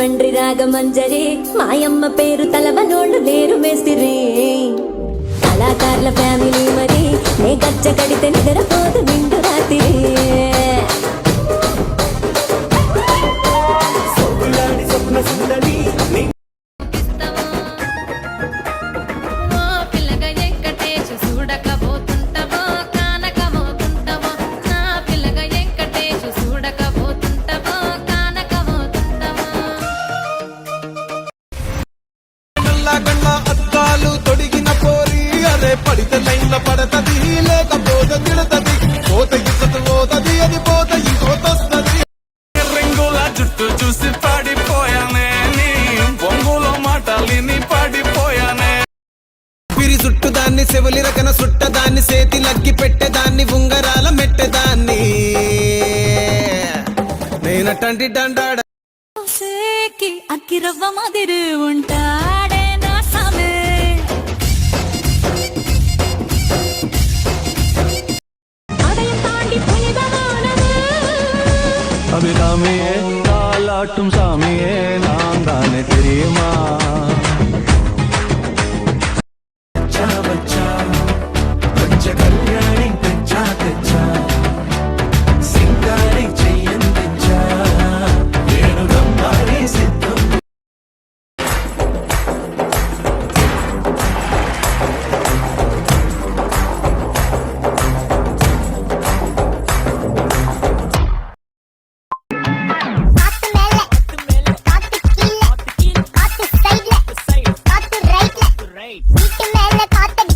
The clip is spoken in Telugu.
తండ్రి రాగమంజరి మాయమ్మ పేరు తలవనోళ్ళు లేరు మేస్తిరి కళాకారుల ఫ్యామిలీ మరి నే గచ్చ కడితే నిద్రపోదు నిండు రాత్రి అద్దాలు తొడిగిన పోరి అరే పడితే లైన్ల పడతది లేకపోతే తిడతది పోత ఇచ్చత పోతది అది పోత ఇంకోతొస్తది రింగుల జుట్టు చూసి పడిపోయానే నీ బొంగులో మాటలిని పడిపోయానే పిరి చుట్టు దాన్ని సెవలి రకన సుట్టదాన్ని సేతి లగ్గి పెట్టేదాన్ని ఉంగరాల మెట్టేదాన్ని నేనటంటి డండాడ అక్కిరవ్వ మాదిరి ఉంటాడే నా సామే அபிராமியே தாலாட்டும் சாமியே நான் தானே தெரியுமா வீட்டு மேல காத்த